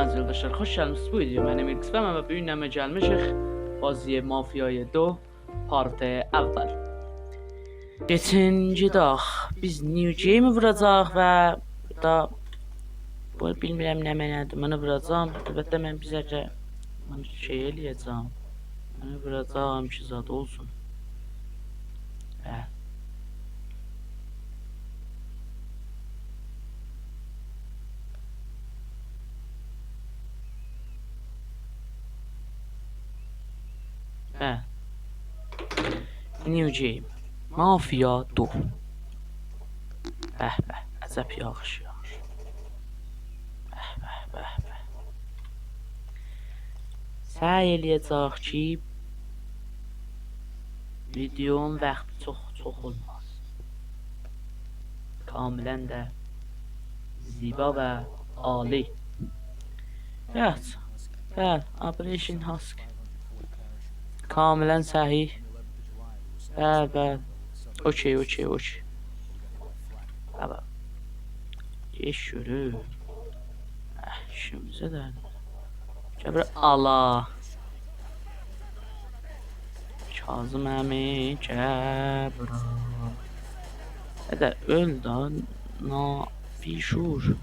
aziz yoldaşlar, hoş geldiniz bu videoya. Benim ilk ve bu günləmə gəlmişik Baziye Mafiyaya 2 partı əvvəl. Geçinci dağ biz New Game vuracaq və burada bu bilmirəm nə mənadır. Bunu vuracağam. Əlbəttə mən bizəcə bunu şey eləyəcəm. Bunu vuracağam ki zad olsun. New Game Mafia 2. Əzəb yağış yağır. Səy eləyəcək ki videonun vaxtı çox olmaz. Kamilən də ziba və ali. Evet. Bəli, Operation Husk. Kamilən səhih. Bəli. Okey. Baba. Geç yürü. İşimize de. Cəbir Allah. Kazım əmi cəbra. Hədə öl da nafişur.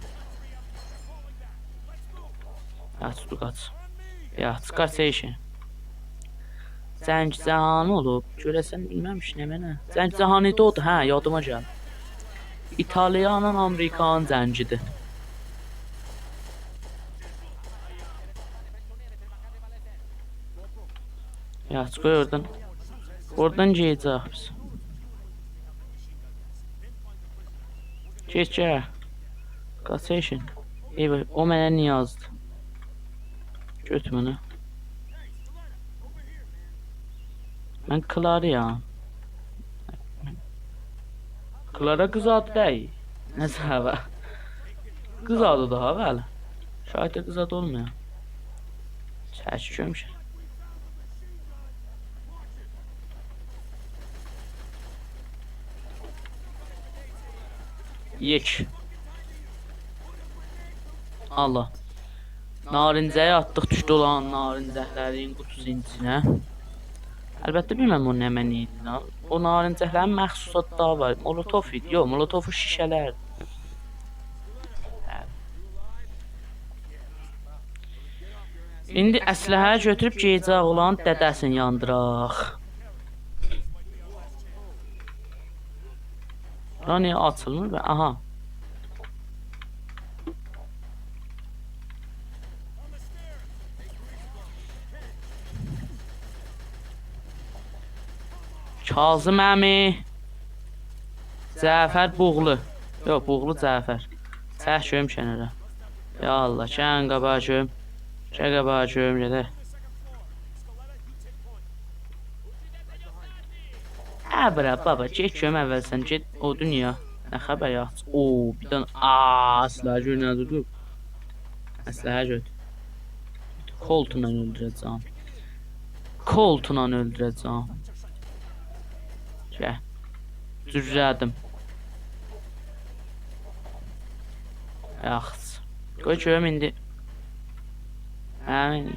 Qaç eşin. Zənc Cahanı olub. Görəsən bilməmiş nə mənə. Zənc Cahanı da odur, hə, yadıma gəl. İtalyanın Amerikanın zəncidir. Qoy oradan. Oradan geyəcək biz. Geç. Qaç eşin. Eyvə, o mənə niyazdır. Götür bunu. Ben Clara'yam. Clara kız adı değil. Neyse hava. Kız adı daha bəli. Şahit kız adı olmuyor. Çəkmişəm. Yek. Allah. Narincəyə atdıq, düşdü olan narincəklərin qutusunun içinə. Əlbəttə bilməm o nə mənə idi lan. O narincəklərin məxsusatları var. Molotov idi. Yox, Molotovun şişələr. İndi əsləhə götürüb geyəcək olan dədəsini yandıraq. Lan niyə açılmır? Aha. Kazım əmi. Cəfər Buğlu. Yox, Buğlu Cəfər. Çək görüm kənara. Ya Allah, kən qabağa görüm. Kən qabağa görüm gedək. Bıra baba, get görüm əvvəlsən, get o dünya. Nə xəbər yaxşı? Oo, bir dənə əsləhə gör nə durdu? Əsləhə gör. Koltunan öldürəcəm. Koltunan öldürəcəm. Düzlədim. Yaxşı. Qoy görüm indi. Həmin.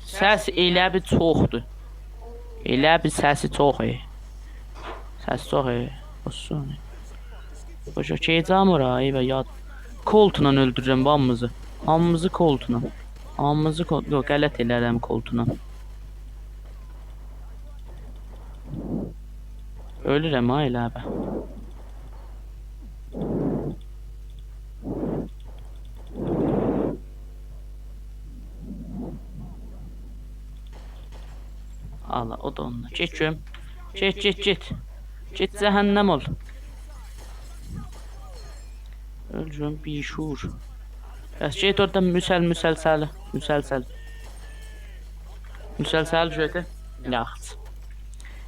Səs elə bir çoxdur. Elə bir səsi çox. Səs çox. Olsun. Boşa keçəcəm ora, eyvə yad. Koltunan öldürürəm hamımızı. Hamımızı koltunan. Hamımızı koltunan. Yox, qələt elərəm koltunan. Ölürəm ha elə abi. Allah, o da onunla. Get görüm. Get. Get cəhənnəm ol. Ölürəm bir şuur. Bəs get orada müsəlsəl. Müsəlsəl götür. Yaxşı.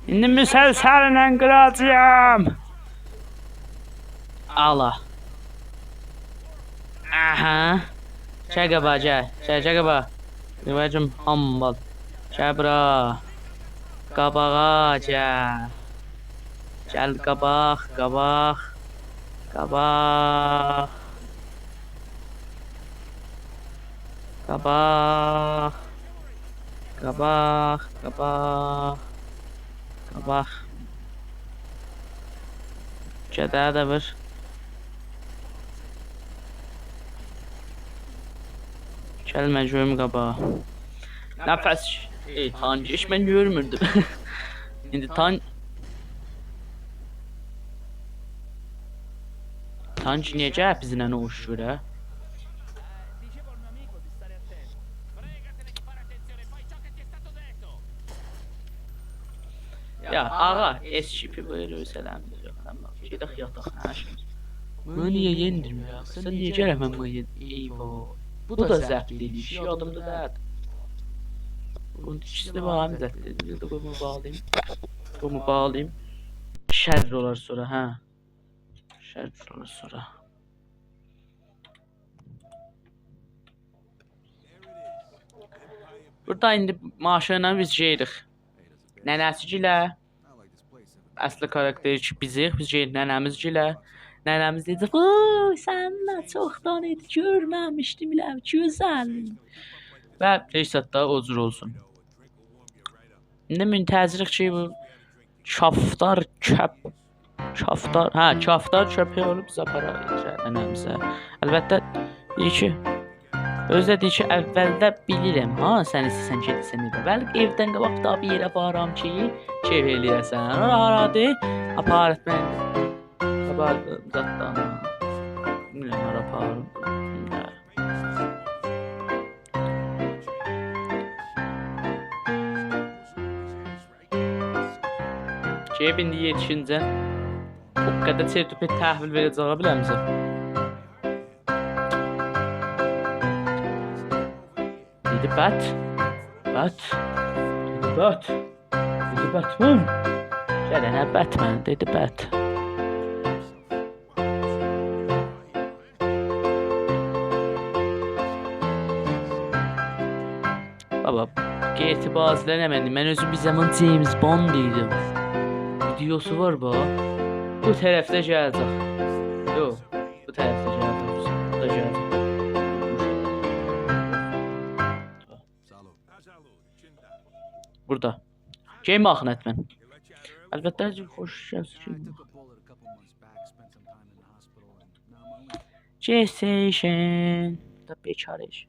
İndi müsəlsəllə qıracağım. Allah. Aha. Çəkəbə. Rivacım hambal. Çəbra. Qabağa gəl. Gəl qabaq. Qabaq. Qabaq, qabaq. Qabaq. Gədə də bir. Gəlmə görüm qabağa. Nəfəs. Tanc iş mən görmürdüm. İndi Tanc necə bizlə uğuşur ha? Ya ağa, SCP böyle özeləndir. Gedək yataq. Bunu niyə yendirmir? Sən niyə gəlmən bu eyvah? Bu da zəbt edir. Şey adımda deyil. Bunun ikisi de var mı zəbt edir? Bunu bağlayayım. Bunu bağlayayım. Şərr olar sonra, hə? Şərr olar sonra. Burada indi maşınla biz geyirik. Nənəsicilə. Əsli karakteri ki bizik. Biz geyirik nənəmizcilə. Nənəmiz dedi, ooo sənlə çoxdan idi görməmişdim ilə, gözəl. Və Reysat da o cür olsun. İndi müntəzirlik ki bu kaftar köpək olub bizə para verir nənəmizə. Əlbəttə deyir ki, özü də deyir ki, əvvəldə bilirəm ha, sən istəsən gedirsən edə. Bəlkə evdən qabaq da bir yerə varam ki, keyf eləyəsən. Haradır? Aparat mən. Zatdan. Bilmiyorum ara pahalı. Cebində yetişincə o qədər çertupə təhvil verəcəyə biləmsən. Dedi Batman. Gələnə Batman dedi Bat. Baba, etibarzlar hemen. Ben özüm bir zaman James Bond idim. Videosu var bu. Bu tarafta gelecek. Yok, bu tarafta gelecek. Bu da gelecek. Burada. Game Ahmetmen. Elbette hoş gelsin. G-Station. Da bekar iş.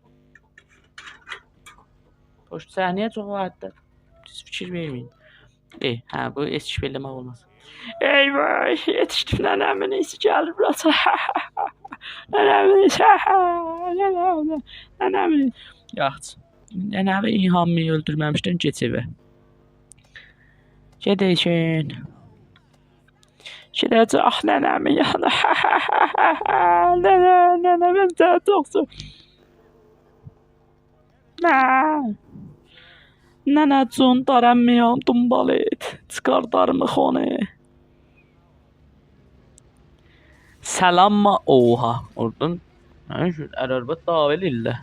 Hoş sahneye çok vardı. Siz fikir vermeyin. Ha bu SCP'leme olmaz. Eyvah yetiştim nenemin iyisi geldi burası. Nenemin Yaxşı. Nenemi İlhamı öldürməmişdən geç evə. Gedəcək. Gedəcək nənəmin yanına. Nənə mən səni çox Nənəcun darəmmiyam dumbalit. Çıxar darımı xonu. Selamma oha. Oradan ərarbat dava elirlər.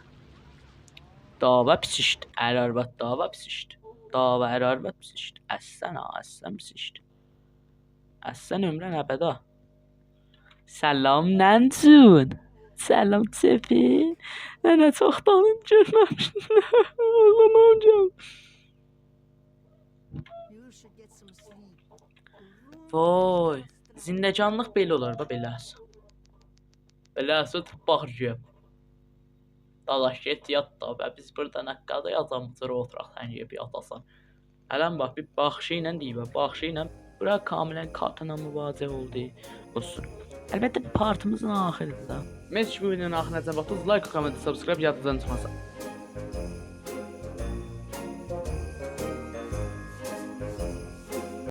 Dava pisişdi. Ərarbat dava pisişdi. Dava ərarbat pisişdi. Əssən pisişdi. Əssən ömrən əbəda. Salam Nəncun. Salam Cefin. Nənə çoxdanın görməmişdim. Allah'ım amcam. Vay. Zindəcanlıq belə olar da beləsi. Beləsi baxır ki. Dalaş get yat da və biz burada nəqqada yazamızır oturaq sən yiyib yatasan. Hələn bax bir baxışı ilə deyib. Baxışı ilə bura kamilən kartına müvazə oldu. Olsun. Əlbəttə partımızın axırıdır da. Mən bu videonun axırına baxdınız. Like, comment, subscribe yadınızdan çıxmasın.